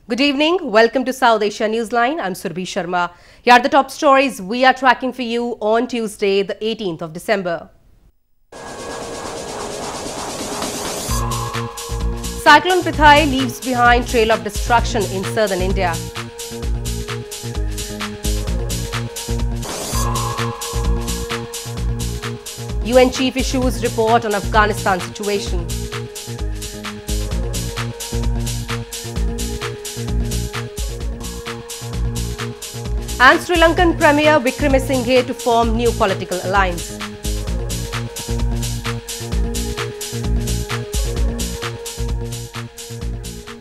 Good evening. Welcome to South Asia Newsline. I'm Surbhi Sharma. Here are the top stories we are tracking for you on Tuesday, the 18th of December. Cyclone Phethai leaves behind trail of destruction in southern India. UN chief issues report on Afghanistan situation. And Sri Lankan Premier Wickremesinghe to form new political alliance.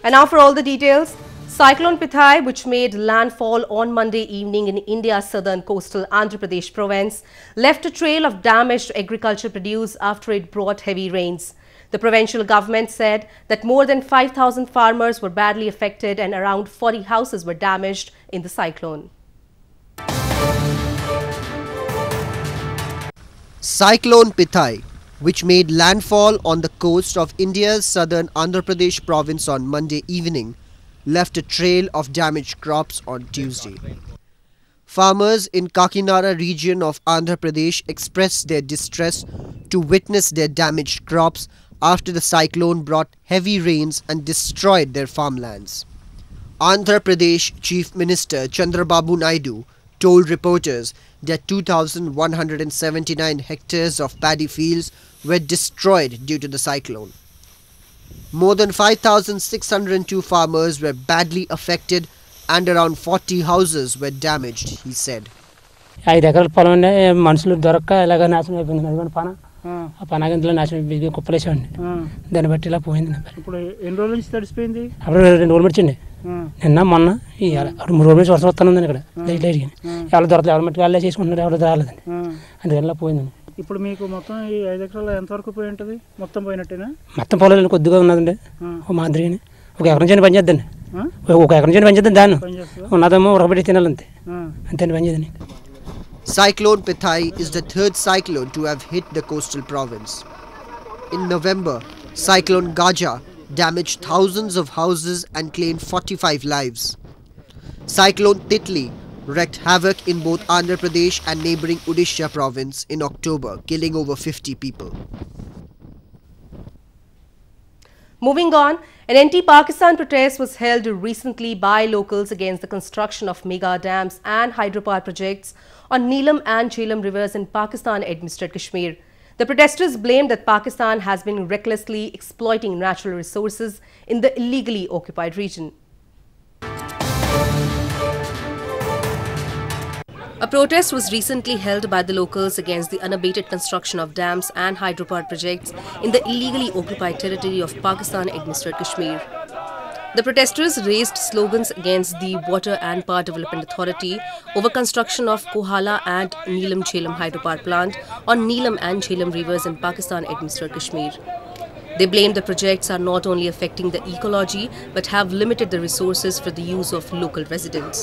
And now for all the details. Cyclone Phethai, which made landfall on Monday evening in India's southern coastal Andhra Pradesh province, left a trail of damaged agricultural produce after it brought heavy rains. The provincial government said that more than 5,000 farmers were badly affected and around 40 houses were damaged in the cyclone. Cyclone Phethai, which made landfall on the coast of India's southern Andhra Pradesh province on Monday evening, left a trail of damaged crops on Tuesday. Farmers in Kakinada region of Andhra Pradesh expressed their distress to witness their damaged crops after the cyclone brought heavy rains and destroyed their farmlands. Andhra Pradesh Chief Minister Chandrababu Naidu told reporters that 2,179 hectares of paddy fields were destroyed due to the cyclone. More than 5,602 farmers were badly affected and around 40 houses were damaged, he said. ఇప్పుడు మీకు మొత్తం ఈ 5 ఎకరాల ఎంత వరకు పోయి ఉంటది మొత్తం పోయినట్టేనా మొత్తం పొలాలు కొద్దిగా ఉన్నదండి ఓ మాదిరిని ఒక ఎకరం చేను పని చేద్దండి ఒక ఎకరం చేను పని చేద్దాం దాన్ని ఉన్నదేమో ఉడకబెట్టి తినాలంతే అంతే పని చేద్దాం. Cyclone Phethai is the third cyclone to have hit the coastal province. In November, Cyclone Gaja damaged thousands of houses and claimed 45 lives. Cyclone Titli wreaked havoc in both Andhra Pradesh and neighbouring Odisha province in October, killing over 50 people. Moving on, an anti-Pakistan protest was held recently by locals against the construction of mega dams and hydropower projects on Neelam and Jhelum rivers in Pakistan-administered Kashmir. The protesters blamed that Pakistan has been recklessly exploiting natural resources in the illegally occupied region. A protest was recently held by the locals against the unabated construction of dams and hydropower projects in the illegally occupied territory of Pakistan-administered Kashmir. The protesters raised slogans against the Water and Power Development Authority over construction of Kohala and Neelam Jhelum hydropower plant on Neelam and Jhelum rivers in Pakistan-administered Kashmir. They blamed the projects are not only affecting the ecology but have limited the resources for the use of local residents.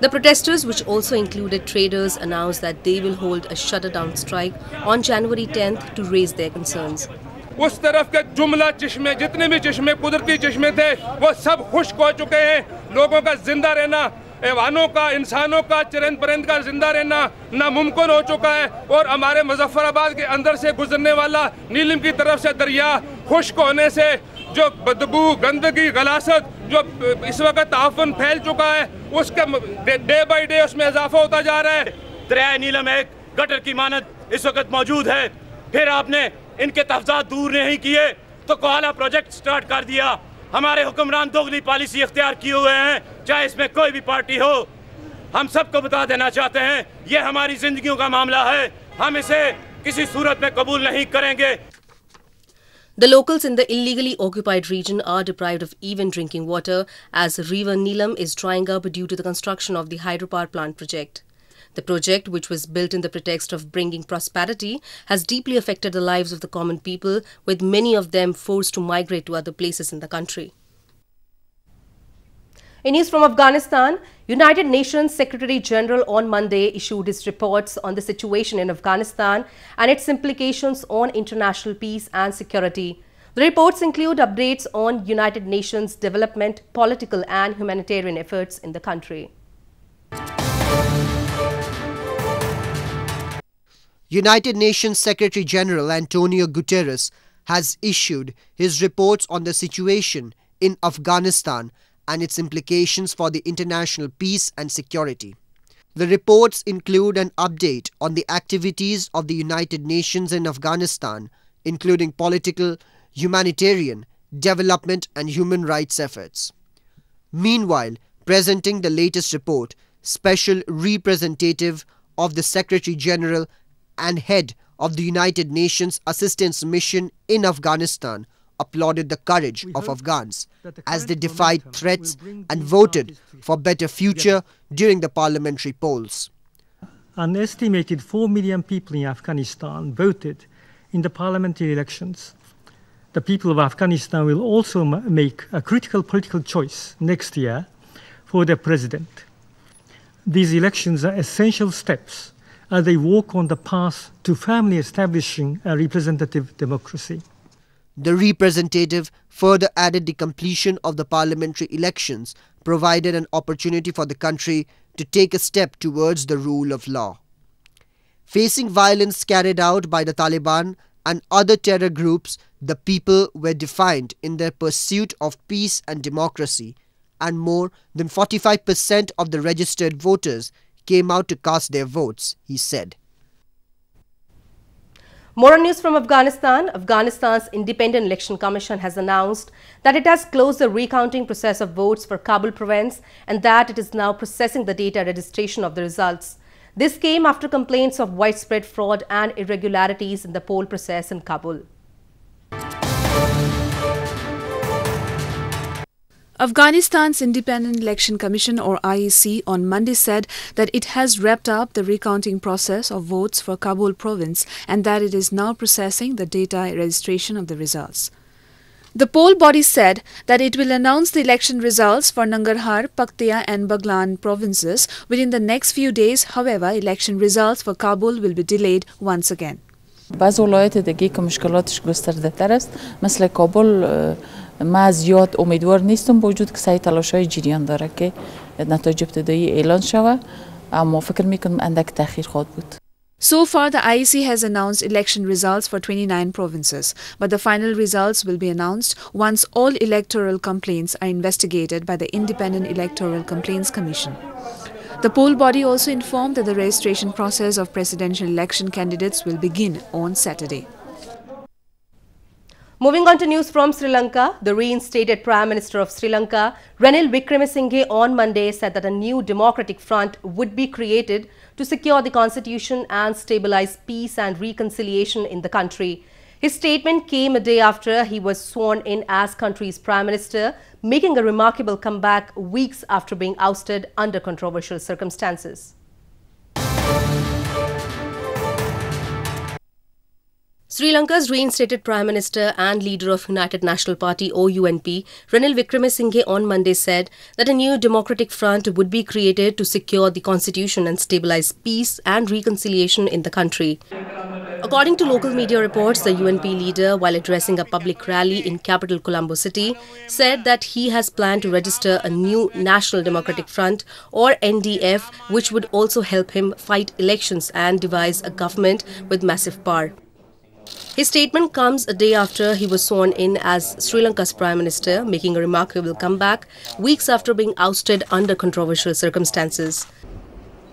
The protesters, which also included traders, announced that they will hold a shutdown strike on January 10th to raise their concerns. उस तरफ के जुमला चश्मे जितने भी चश्मे कुदरती चश्मे थे वो सब खुश्क हो चुके हैं. लोगों का जिंदा रहना, हैवानों का, इंसानों का, चिरंद परिंद का जिंदा रहना नामुमकिन हो चुका है. और हमारे मुजफ्फराबाद के अंदर से गुजरने वाला नीलम की तरफ से दरिया खुश्क होने से जो बदबू, गंदगी, गलासत जो इस वक्त ताफन फैल चुका है उसका डे बाई डे उसमें इजाफा होता जा रहा है. दरिया नीलम एक गटर की मानद इस वक्त मौजूद है. फिर आपने इनके तहफ़्ज़ात दूर नहीं किए तो कोहाला प्रोजेक्ट स्टार्ट कर दिया. हमारे हुक्मरान दोगली पॉलिसी इख्तियार किए हुए हैं, चाहे इसमें कोई भी पार्टी हो. हम सबको बता देना चाहते हैं ये हमारी जिंदगियों का मामला है, हम इसे किसी सूरत में कबूल नहीं करेंगे. The locals in the illegally occupied region are deprived of even drinking water as River Neelam is drying up due to the construction of the hydropower plant project. The project, which was built in the pretext of bringing prosperity, has deeply affected the lives of the common people, with many of them forced to migrate to other places in the country. In news from Afghanistan, United Nations Secretary General on Monday issued his reports on the situation in Afghanistan and its implications on international peace and security. The reports include updates on United Nations development, political and humanitarian efforts in the country. United Nations Secretary General Antonio Guterres has issued his reports on the situation in Afghanistan and its implications for the international peace and security. The reports include an update on the activities of the United Nations in Afghanistan, including political, humanitarian, development and human rights efforts. Meanwhile, presenting the latest report, Special Representative of the Secretary General and head of the United Nations Assistance Mission in Afghanistan applauded the courage of Afghans as they defied threats and voted for better future during the parliamentary polls. An estimated 4 million people in Afghanistan voted in the parliamentary elections. The people of Afghanistan will also make a critical political choice next year for their president. These elections are essential steps as they walk on the path to firmly establishing a representative democracy. The representative further added the completion of the parliamentary elections provided an opportunity for the country to take a step towards the rule of law. Facing violence carried out by the Taliban and other terror groups, the people were defiant in their pursuit of peace and democracy, and more than 45% of the registered voters came out to cast their votes, he said. More on news from Afghanistan. Afghanistan's Independent Election Commission has announced that it has closed the recounting process of votes for Kabul province and that it is now processing the data registration of the results. This came after complaints of widespread fraud and irregularities in the poll process in Kabul. Afghanistan's Independent Election Commission or IEC on Monday said that it has wrapped up the recounting process of votes for Kabul province and that it is now processing the data registration of the results. The poll body said that it will announce the election results for Nangarhar, Paktia and Baglan provinces within the next few days. However, election results for Kabul will be delayed once again. بعض ولایات دیگه که مشکلاتش گسترده تر است مثل کابل ما زیاد امیدوار نیستم با وجود که سعی تلاش‌های جریان داره که نتایج ابتدایی اعلان شود اما فکر می‌کنم اندک تأخیر خواهد بود. So far, the IEC has announced election results for 29 provinces, but the final results will be announced once all electoral complaints are investigated by the Independent Electoral Complaints Commission. The poll body also informed that the registration process of presidential election candidates will begin on Saturday. Moving on to news from Sri Lanka, the reinstated Prime Minister of Sri Lanka, Ranil Wickremesinghe, on Monday said that a new democratic front would be created to secure the constitution and stabilize peace and reconciliation in the country. His statement came a day after he was sworn in as country's Prime Minister, making a remarkable comeback weeks after being ousted under controversial circumstances. Sri Lanka's reinstated Prime Minister and leader of United National Party (OUNP), Ranil Wickremesinghe, on Monday said that a new democratic front would be created to secure the constitution and stabilize peace and reconciliation in the country. According to local media reports, the UNP leader, while addressing a public rally in capital Colombo City, said that he has planned to register a new National Democratic Front or NDF, which would also help him fight elections and devise a government with massive power. His statement comes a day after he was sworn in as Sri Lanka's Prime Minister, making a remarkable comeback weeks after being ousted under controversial circumstances.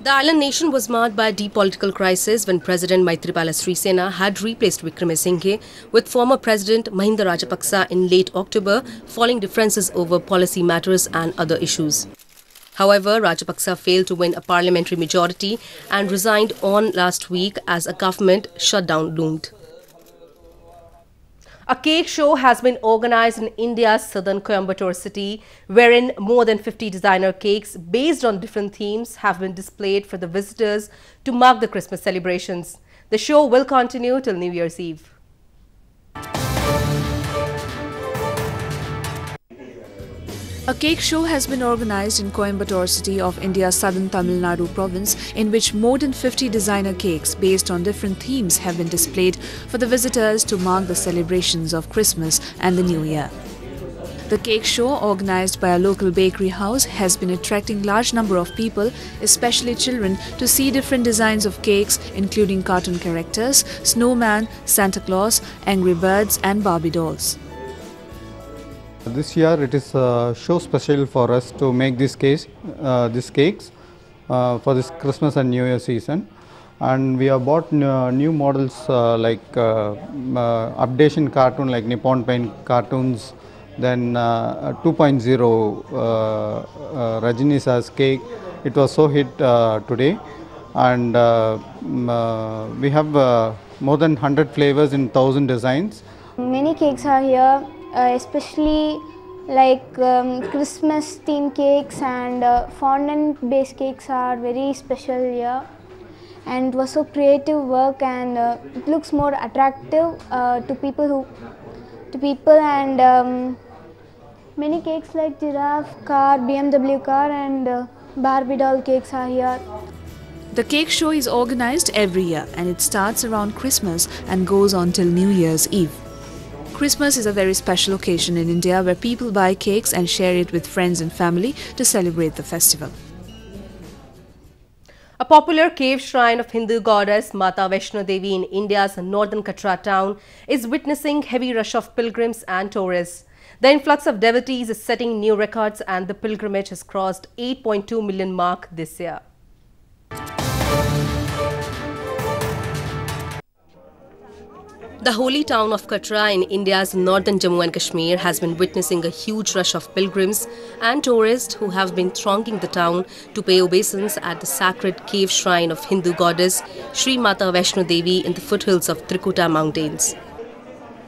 The island nation was marred by a deep political crisis when President Maithripala Sirisena had replaced Wickremesinghe with former President Mahinda Rajapaksa in late October, following differences over policy matters and other issues. However, Rajapaksa failed to win a parliamentary majority and resigned on last week as a government shutdown loomed. A cake show has been organized in India's southern Coimbatore city, wherein more than 50 designer cakes based on different themes have been displayed for the visitors to mark the Christmas celebrations. The show will continue till New Year's Eve. A cake show has been organized in Coimbatore city of India's southern Tamil Nadu province, in which more than 50 designer cakes based on different themes have been displayed for the visitors to mark the celebrations of Christmas and the New Year. The cake show, organized by a local bakery house, has been attracting large number of people, especially children, to see different designs of cakes, including cartoon characters, snowman, Santa Claus, angry birds and Barbie dolls. This year it is show special for us to make these cakes for this Christmas and New Year season, and we have bought new models like updation cartoon like Nippon Paint cartoons, then 2.0 Rajini Sir's cake. It was so hit today, and we have more than 100 flavors in 1,000 designs. Many cakes are here. Especially like Christmas theme cakes and fondant based cakes are very special here, and it was so creative work, and it looks more attractive to people and many cakes like giraffe car, BMW car and Barbie doll cakes are here. The cake show is organized every year, and it starts around Christmas and goes on till New Year's Eve. Christmas is a very special occasion in India where people buy cakes and share it with friends and family to celebrate the festival. A popular cave shrine of Hindu goddess Mata Vaishno Devi in India's northern Katra town is witnessing heavy rush of pilgrims and tourists. The influx of devotees is setting new records, and the pilgrimage has crossed 8.2 million mark this year. The holy town of Katra in India's northern Jammu and Kashmir has been witnessing a huge rush of pilgrims and tourists who have been thronging the town to pay obeisance at the sacred cave shrine of Hindu goddess Sri Mata Vaishno Devi in the foothills of Trikuta mountains.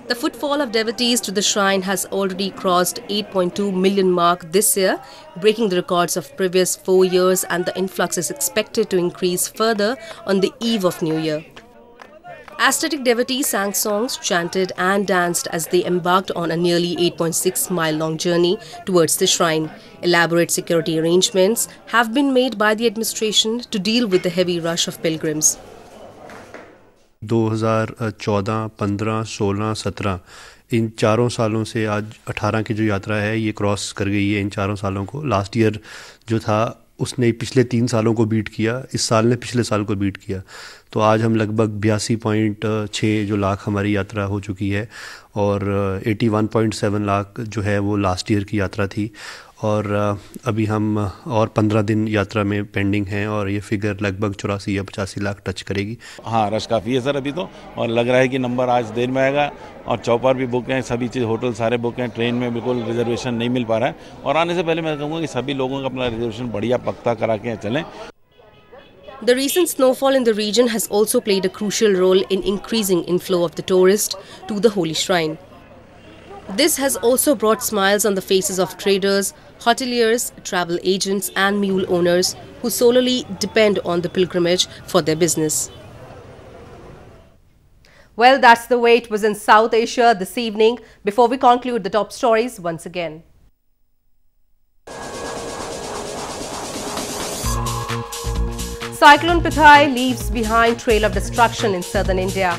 The footfall of devotees to the shrine has already crossed 8.2 million mark this year, breaking the records of previous 4 years, and the influx is expected to increase further on the eve of New Year. Aesthetic devotees sang songs, chanted and danced as they embarked on a nearly 8.6-mile-long journey towards the shrine. Elaborate security arrangements have been made by the administration to deal with the heavy rush of pilgrims. 2014, 15, 16, 17 इन चारों सालों से आज 18 की जो यात्रा है ये cross कर गई है इन चारों सालों को. लास्ट ईयर जो था उसने पिछले 3 सालों को बीट किया, इस साल ने पिछले साल को बीट किया. तो आज हम लगभग 82.6 जो लाख हमारी यात्रा हो चुकी है, और 81.7 लाख जो है वो लास्ट ईयर की यात्रा थी, और अभी हम और 15 दिन यात्रा में पेंडिंग हैं, और ये फिगर लगभग 84 या 85 लाख टच करेगी. हाँ, रश काफ़ी है सर अभी तो, और लग रहा है कि नंबर आज देर में आएगा, और चौपर भी बुक हैं, सभी चीज़ होटल सारे बुक हैं, ट्रेन में बिल्कुल रिजर्वेशन नहीं मिल पा रहा है. और आने से पहले मैं कहूँगा कि सभी लोगों का अपना रिजर्वेशन बढ़िया पक्का करा के चलें. The recent snowfall in the region has also played a crucial role in increasing inflow of the tourists to the holy shrine. This has also brought smiles on the faces of traders, hoteliers, travel agents and mule owners who solely depend on the pilgrimage for their business. Well, that's the way it was in South Asia this evening. Before we conclude the top stories once again. Cyclone Phethai leaves behind trail of destruction in southern India.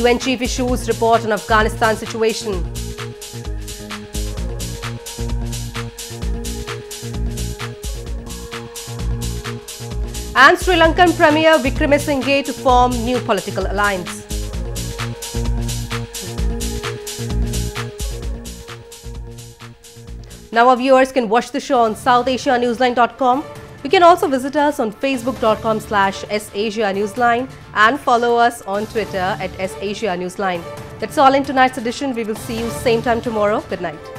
UN chief issues report on Afghanistan situation. And Sri Lankan Premier Wickremesinghe to form new political alliance. Now our viewers can watch the show on SouthAsiaNewsline.com. You can also visit us on Facebook.com/SAsiaNewsline and follow us on Twitter @SAsiaNewsline. That's all in tonight's edition. We will see you same time tomorrow. Good night.